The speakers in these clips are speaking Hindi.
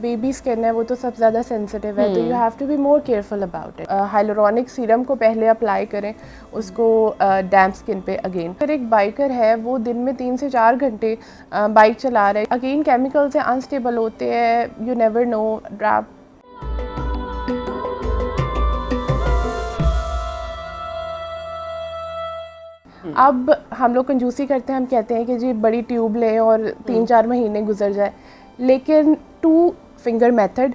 बेबी स्किन है वो तो सबसे ज़्यादा सेंसिटिव है, तो you have to be more careful about it. Hyaluronic serum को पहले अप्लाई करें, उसको डैम्प स्किन पे अगेन। फिर एक बाइकर है वो दिन में 3 से 4 घंटे बाइक चला रहे हैं, अगेन केमिकल से अनस्टेबल होते हैं, यू नेवर नो। ड्रैप अब हम लोग कंजूसी करते हैं, हम कहते हैं कि जी बड़ी ट्यूब लें और 3-4 महीने गुजर जाए, लेकिन 2 फिंगर मेथड,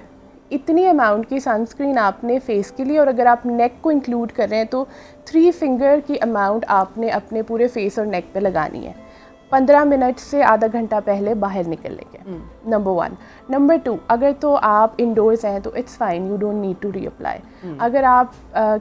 इतनी अमाउंट की सनस्क्रीन आपने फेस के लिए, और अगर आप नेक को इंक्लूड कर रहे हैं तो 3 फिंगर की अमाउंट आपने अपने पूरे फेस और नेक पे लगानी है 15 मिनट से आधा घंटा पहले बाहर निकलने के। नंबर 1। नंबर 2, अगर तो आप इंडोर्स हैं तो it's fine, you don't need to reapply. अगर आप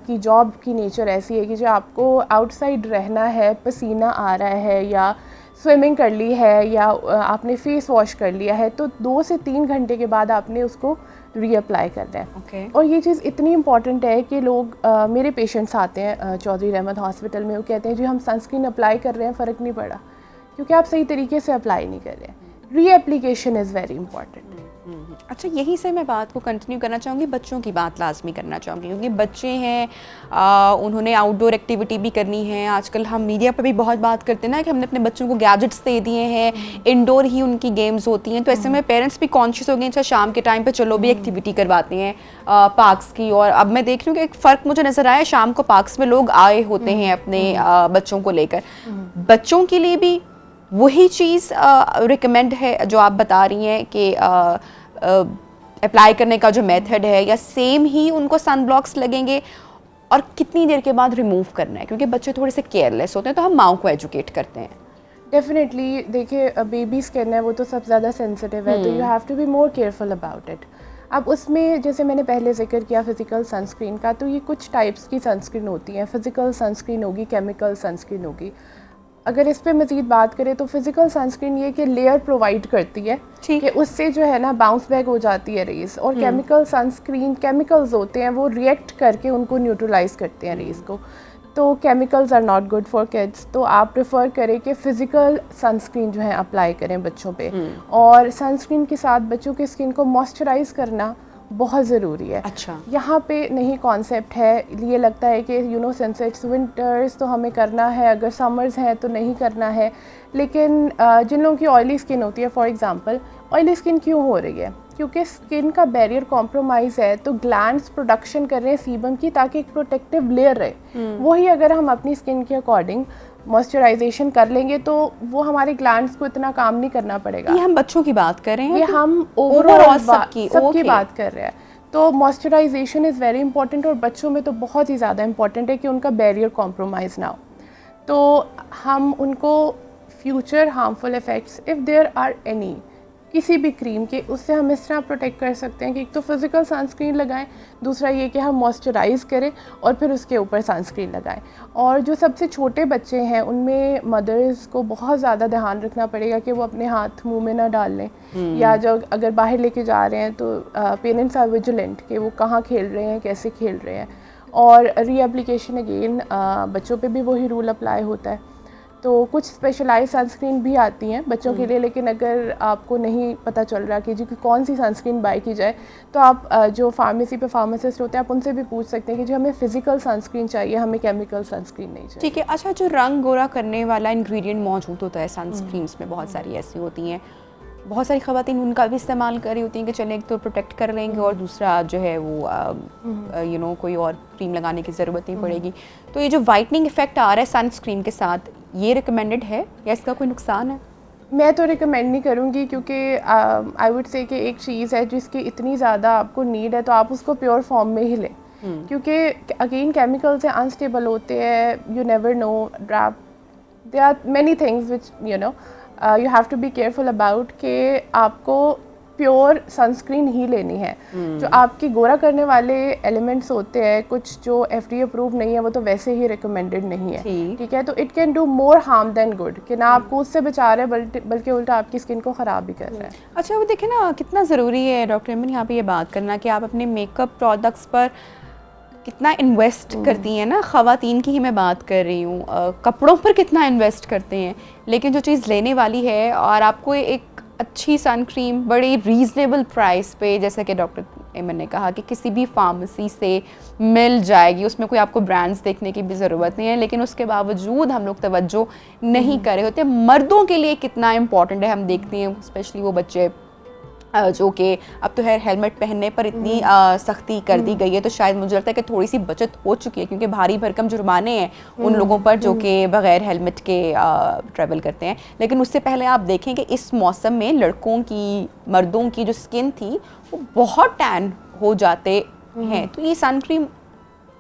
की जॉब की नेचर ऐसी है कि जो आपको आउटसाइड रहना है, पसीना आ रहा है या स्विमिंग कर ली है या आपने फेस वॉश कर लिया है, तो 2 से 3 घंटे के बाद आपने उसको रीअप्लाई करना है। और ये चीज़ इतनी इंपॉर्टेंट है कि लोग मेरे पेशेंट्स आते हैं चौधरी रहमत हॉस्पिटल में, वो कहते हैं जी हम सनस्क्रीन अप्लाई कर रहे हैं, फ़र्क नहीं पड़ा, क्योंकि आप सही तरीके से अप्लाई नहीं कर रहे हैं। Reapplication is very important. अच्छा, यहीं से मैं बात को कंटिन्यू करना चाहूँगी, बच्चों की बात लाजमी करना चाहूँगी, क्योंकि बच्चे हैं, उन्होंने आउटडोर एक्टिविटी भी करनी है। आजकल हम मीडिया पर भी बहुत बात करते हैं ना कि हमने अपने बच्चों को गैजेट्स दे दिए हैं, इंडोर ही उनकी गेम्स होती हैं, तो ऐसे में पेरेंट्स भी कॉन्शियस हो गए, अच्छा शाम के टाइम पे चलो भी एक्टिविटी करवाते हैं पार्क्स की। और अब मैं देख रही हूँ कि एक फ़र्क मुझे नज़र आया, शाम को पार्क्स में लोग आए होते हैं अपने बच्चों को लेकर। बच्चों के लिए भी वही चीज़ रिकमेंड है जो आप बता रही हैं कि अप्लाई करने का जो मेथड है, या सेम ही उनको सन ब्लॉक्स लगेंगे, और कितनी देर के बाद रिमूव करना है, क्योंकि बच्चे थोड़े से केयरलेस होते हैं, तो हम माओ को एजुकेट करते हैं। डेफिनेटली, देखिए बेबी स्किन है वो तो सबसे ज़्यादा सेंसिटिव है, तो you have to be more careful about it. अब उसमें जैसे मैंने पहले जिक्र किया फिज़िकल सनस्क्रीन का, तो ये कुछ टाइप्स की सनस्क्रीन होती हैं। फ़िज़िकल सनस्क्रीन होगी, केमिकल सनस्क्रीन होगी। अगर इस पे मज़ीद बात करें तो फिज़िकल सनस्क्रीन ये कि लेयर प्रोवाइड करती है कि उससे जो है ना बाउंस बैक हो जाती है रेज़, और केमिकल सनस्क्रीन, केमिकल्स होते हैं वो रिएक्ट करके उनको न्यूट्रलाइज करते हैं रेज़ को, तो chemicals are not good for kids. तो आप प्रेफर करें कि फ़िज़िकल सनस्क्रीन जो है अप्लाई करें बच्चों पे, और सनस्क्रीन के साथ बच्चों की स्किन को मॉइस्चराइज करना बहुत ज़रूरी है। अच्छा, यहाँ पे नहीं कॉन्सेप्ट है, ये लगता है कि you know since it's winters तो हमें करना है, अगर समर्स हैं तो नहीं करना है। लेकिन जिन लोगों की ऑयली स्किन होती है, फॉर एग्जांपल ऑयली स्किन क्यों हो रही है, क्योंकि स्किन का बैरियर कॉम्प्रोमाइज़ है, तो ग्लैंड्स प्रोडक्शन कर रहे हैं सीबम की ताकि एक प्रोटेक्टिव लेयर रहे। वही अगर हम अपनी स्किन के अकॉर्डिंग मॉइस्चराइजेशन कर लेंगे तो वो हमारे ग्लैंड्स को इतना काम नहीं करना पड़ेगा। ये हम बच्चों की बात कर रहे हैं, ये हम ओवरऑल सबकी बात कर रहे हैं। तो मॉइस्चराइजेशन इज़ वेरी इंपॉर्टेंट, और बच्चों में तो बहुत ही ज़्यादा इंपॉर्टेंट है कि उनका बैरियर कॉम्प्रोमाइज़ ना हो। तो हम उनको future harmful effects if there are any किसी भी क्रीम के, उससे हम इस तरह प्रोटेक्ट कर सकते हैं कि एक तो फिज़िकल सनस्क्रीन लगाएं, दूसरा ये कि हम मॉइस्चराइज़ करें और फिर उसके ऊपर सनस्क्रीन लगाएं। और जो सबसे छोटे बच्चे हैं उनमें मदर्स को बहुत ज़्यादा ध्यान रखना पड़ेगा कि वो अपने हाथ मुंह में ना डाल लें, या जो अगर बाहर लेके जा रहे हैं तो पेरेंट्स आर विजिलेंट कि वो कहाँ खेल रहे हैं, कैसे खेल रहे हैं। और रीएप्लीकेशन अगेन बच्चों पे भी वही रूल अप्लाई होता है। तो कुछ स्पेशलाइज सनस्क्रीन भी आती हैं बच्चों के लिए, लेकिन अगर आपको नहीं पता चल रहा कि जी कौन सी सनस्क्रीन बाय की जाए, तो आप जो फार्मेसी पे फार्मासिस्ट होते हैं आप उनसे भी पूछ सकते हैं कि जो हमें फिजिकल सनस्क्रीन चाहिए, हमें केमिकल सनस्क्रीन नहीं चाहिए। ठीक है। अच्छा, जो रंग गोरा करने वाला इंग्रेडिएंट मौजूद होता है सनस्क्रीन्स में, बहुत सारी ऐसी होती हैं, बहुत सारी ख़वातीन उनका भी इस्तेमाल कर रही होती हैं कि चलें एक तो प्रोटेक्ट कर लेंगे और दूसरा जो है वो यू नो कोई और क्रीम लगाने की ज़रूरत नहीं पड़ेगी। तो ये जो वाइटनिंग इफेक्ट आ रहा है सनस्क्रीन के साथ, ये रिकमेंडेड है या इसका कोई नुकसान है? मैं तो रिकमेंड नहीं करूँगी, क्योंकि आई वुड से कि एक चीज़ है जिसकी इतनी ज़्यादा आपको नीड है तो आप उसको प्योर फॉर्म में ही लें, क्योंकि अगेन केमिकल से अनस्टेबल होते हैं, you never know, there are many things which you know you have to be careful about कि आपको प्योर सनस्क्रीन ही लेनी है। जो आपकी गोरा करने वाले एलिमेंट्स होते हैं कुछ जो FDA अप्रूव नहीं है, वो तो वैसे ही रिकमेंडेड नहीं है, ठीक है। तो it can do more harm then good, कि ना आपको उससे बचा रहा है बल्कि उल्टा आपकी स्किन को ख़राब भी कर रहा है। अच्छा, वो देखें ना कितना ज़रूरी है डॉक्टर अमन यहाँ पे ये बात करना कि आप अपने मेकअप प्रोडक्ट्स पर कितना इन्वेस्ट करती हैं ना। ख़वातीन की ही मैं बात कर रही हूँ, कपड़ों पर कितना इन्वेस्ट करते हैं, लेकिन जो चीज़ लेने वाली है और आपको एक अच्छी सन क्रीम बड़ी रीज़नेबल प्राइस पे, जैसे कि डॉक्टर एमन ने कहा कि किसी भी फार्मेसी से मिल जाएगी, उसमें कोई आपको ब्रांड्स देखने की भी ज़रूरत नहीं है, लेकिन उसके बावजूद हम लोग तवज्जो नहीं कर रहे होते। मर्दों के लिए कितना इम्पॉर्टेंट है, हम देखते हैं स्पेशली वो बच्चे जो कि अब तो है हेलमेट पहनने पर इतनी सख्ती कर दी गई है, तो शायद मुझे लगता है कि थोड़ी सी बचत हो चुकी है, क्योंकि भारी भरकम जुर्माने हैं उन लोगों पर जो कि बगैर हेलमेट के ट्रैवल करते हैं। लेकिन उससे पहले आप देखें कि इस मौसम में लड़कों की, मर्दों की जो स्किन थी वो बहुत टैन हो जाते हैं, तो ये सन क्रीम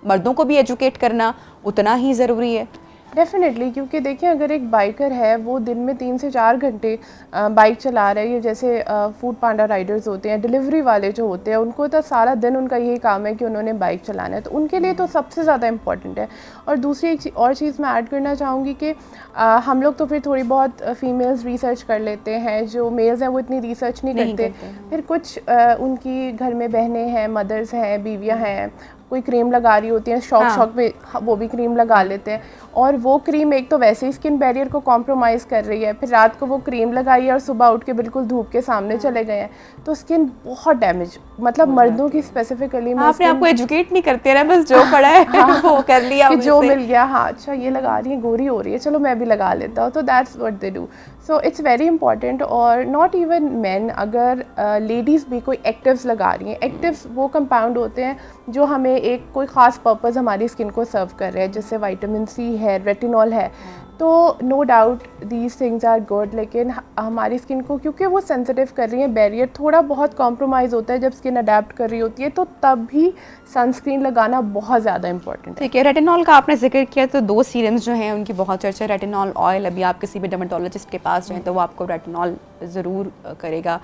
मर्दों को भी एजुकेट करना उतना ही ज़रूरी है। डेफिनेटली, क्योंकि देखिए अगर एक बाइकर है वो दिन में 3 से 4 घंटे बाइक चला रहा है, जैसे फूड पांडा राइडर्स होते हैं, डिलीवरी वाले जो होते हैं, उनको तो सारा दिन उनका यही काम है कि उन्होंने बाइक चलाना है, तो उनके लिए तो सबसे ज़्यादा इम्पॉर्टेंट है। और दूसरी एक और चीज़ मैं ऐड करना चाहूँगी कि हम लोग तो फिर थोड़ी बहुत फीमेल्स रिसर्च कर लेते हैं, जो मेल्स हैं वो इतनी रिसर्च नहीं करते। फिर कुछ उनकी घर में बहनें हैं, मदर्स हैं, बीवियाँ हैं, कोई क्रीम लगा रही होती हैं, शौक में वो भी क्रीम लगा लेते हैं, और वो क्रीम एक तो वैसे ही स्किन बैरियर को कॉम्प्रोमाइज़ कर रही है, फिर रात को वो क्रीम लगाई है और सुबह उठ के बिल्कुल धूप के सामने चले गए हैं, तो स्किन बहुत डैमेज, मतलब मर्दों की स्पेसिफिकली आपने आपको एजुकेट नहीं करते ना, बस जो पड़ा है वो कर लिया, कि जो मिल गया, हाँ अच्छा ये लगा रही है, गोरी हो रही है, चलो मैं भी लगा लेता हूँ, तो that's what they do. So it's very important. और नॉट इवन मैन, अगर लेडीज़ भी कोई एक्टिव्स लगा रही हैं, एक्टिव्स वो कंपाउंड होते हैं जो हमें एक कोई ख़ास पर्पस हमारी स्किन को सर्व कर रहे हैं, जैसे विटामिन सी है, रेटिनॉल है, तो no doubt these things are good, लेकिन हमारी स्किन को क्योंकि वो सेंसिटिव कर रही है, बैरियर थोड़ा बहुत कॉम्प्रोमाइज़ होता है जब स्किन अडेप्ट कर रही होती है, तो तब भी सनस्क्रीन लगाना बहुत ज़्यादा इंपॉर्टेंट है। ठीक है, रेटिनॉल का आपने जिक्र किया, तो 2 सीरम्स जो हैं उनकी बहुत चर्चा है। रेटिनॉल ऑयल, अभी आप किसी भी डर्मेटोलॉजिस्ट के पास जाएँ तो वो आपको रेटिनॉल ज़रूर करेगा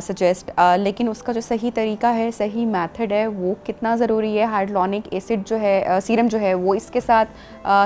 सजेस्ट, लेकिन उसका जो सही तरीका है, सही मेथड है, वो कितना ज़रूरी है। हाइड्रोनिक एसिड जो है, सीरम जो है, वो इसके साथ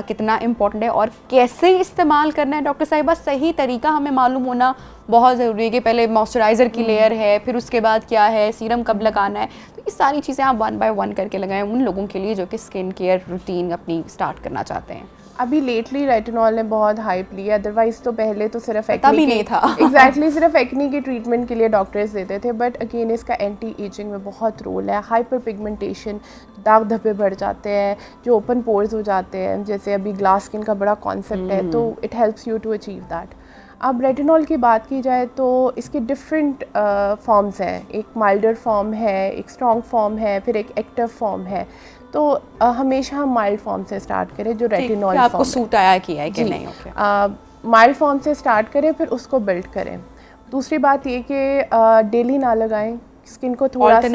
कितना इम्पोर्टेंट है और कैसे इस्तेमाल करना है। डॉक्टर साहिबा, सही तरीका हमें मालूम होना बहुत ज़रूरी है कि पहले मॉइस्चराइज़र की लेयर है, फिर उसके बाद क्या है, सीरम कब लगाना है, तो ये सारी चीज़ें आप 1 बाय 1 करके लगाएं उन लोगों के लिए जो कि स्किन केयर रूटीन अपनी स्टार्ट करना चाहते हैं। अभी लेटली रेटिनॉल ने बहुत हाइप ली है, अदरवाइज तो पहले तो सिर्फ एक्नी नहीं था एग्जैक्टली सिर्फ एक्नी की ट्रीटमेंट के लिए डॉक्टर्स देते थे, बट अगेन इसका एंटी एजिंग में बहुत रोल है। हाइपर पिगमेंटेशन, दाग धब्बे बढ़ जाते हैं, जो ओपन पोर्स हो जाते हैं, जैसे अभी ग्लास स्किन का बड़ा कॉन्सेप्ट है, तो it helps you to achieve that. अब रेटिनॉल की बात की जाए तो इसके डिफरेंट फॉर्म्स हैं, एक माइल्डर फॉर्म है, एक स्ट्रॉन्ग फॉर्म है, फिर एक एक्टिव फॉर्म है, तो हमेशा हम माइल्ड फॉर्म से स्टार्ट करें, जो रेटिनॉल आपको सूट आया किया है कि नहीं। माइल्ड फॉर्म से स्टार्ट करें, फिर उसको बिल्ड करें। दूसरी बात ये कि डेली ना लगाएं, स्किन को थोड़ा सा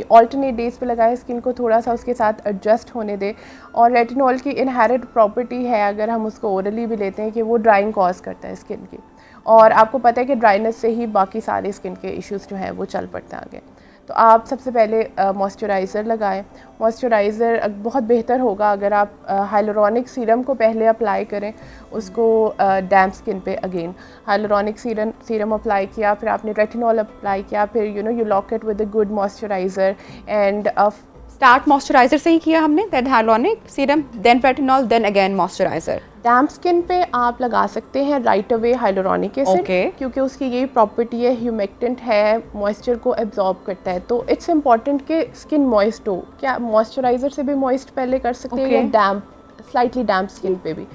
ऑल्टरनेट डेज पे लगाएं, स्किन को थोड़ा सा उसके साथ एडजस्ट होने दें। और रेटिनॉल की इनहेरिट प्रॉपर्टी है, अगर हम उसको ओरली भी लेते हैं, कि वो ड्राइंग कॉज करता है स्किन की, और आपको पता है कि ड्राइनेस से ही बाकी सारे स्किन के इश्यूज़ जो हैं वो चल पड़ते हैं आगे। तो आप सबसे पहले मॉइस्चराइज़र लगाएं। मॉइस्चराइज़र बहुत बेहतर होगा अगर आप हाइलुरोनिक सीरम को पहले अप्लाई करें, उसको डैम्प स्किन पे अगेन हाइलुरोनिक सीरम अप्लाई किया, फिर आपने रेटिनॉल अप्लाई किया, फिर you lock it with a good moisturiser and start moisturiser से ही किया हमने, that hyaluronic serum, then retinol, then again moisturiser. Damp skin पे आप लगा सकते हैं राइट अवे हाइलुरोनिक एसिड, क्योंकि उसकी यही प्रॉपर्टी है, ह्यूमेक्टेंट है, मॉइस्चर को एब्जॉर्ब करता है, तो इट्स इम्पॉर्टेंट कि स्किन मॉइस्ट हो। क्या मॉइस्चराइज़र से भी मॉइस्ट पहले कर सकते हैं, या डैम्प, स्लाइटली डैम्प स्किन पे भी।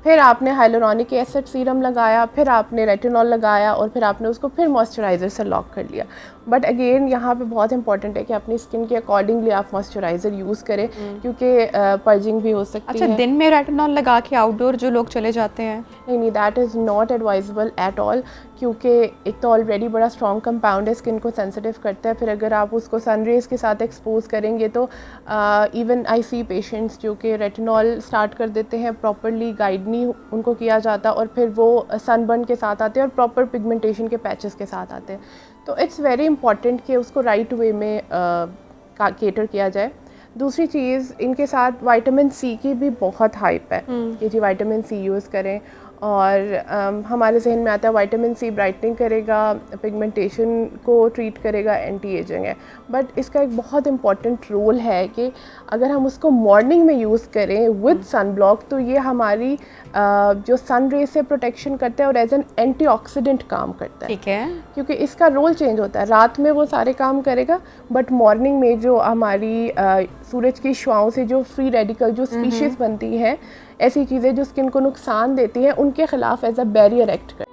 फिर आपने हाइलुरोनिक एसिड सीरम लगाया, फिर आपने रेटिनॉल लगाया, और फिर आपने उसको फिर मॉइस्चराइज़र से लॉक कर लिया। बट अगेन यहाँ पे बहुत इंपॉर्टेंट है कि अपनी स्किन के अकॉर्डिंगली आप मॉइस्चराइज़र यूज़ करें, क्योंकि पर्जिंग भी हो सकती है। अच्छा, दिन में रेटिनॉल लगा के आउटडोर जो लोग चले जाते हैं, नहीं, that is not advisable at all, क्योंकि एक तो ऑलरेडी बड़ा स्ट्रॉन्ग कंपाउंड है, स्किन को सेंसिटिव करता है, फिर अगर आप उसको सन रेज़ के साथ एक्सपोज करेंगे तो इवन आई सी पेशेंट्स जो कि रेटिनॉल स्टार्ट कर देते हैं, प्रॉपरली गाइड नहीं उनको किया जाता, और फिर वो सनबर्न के साथ आते हैं और प्रॉपर पिगमेंटेशन के पैचेस के साथ आते हैं। तो इट्स वेरी इंपॉर्टेंट कि उसको राइट वे में केटर किया जाए। दूसरी चीज़, इनके साथ विटामिन सी की भी बहुत हाइप है कि जी विटामिन सी यूज़ करें, और हमारे जहन में आता है विटामिन सी ब्राइटनिंग करेगा, पिगमेंटेशन को ट्रीट करेगा, एंटी एजिंग है। बट इसका एक बहुत इम्पॉर्टेंट रोल है कि अगर हम उसको मॉर्निंग में यूज़ करें विद सन ब्लॉक तो ये हमारी जो सन रे से प्रोटेक्शन करता है और एज एन एंटीऑक्सीडेंट काम करता है। ठीक है, क्योंकि इसका रोल चेंज होता है, रात में वो सारे काम करेगा बट मॉर्निंग में जो हमारी सूरज की शुआओं से जो फ्री रेडिकल जो स्पीशीज़ बनती हैं, ऐसी चीज़ें जो स्किन को नुकसान देती हैं, उनके ख़िलाफ़ एज अ बैरियर एक्ट करती है।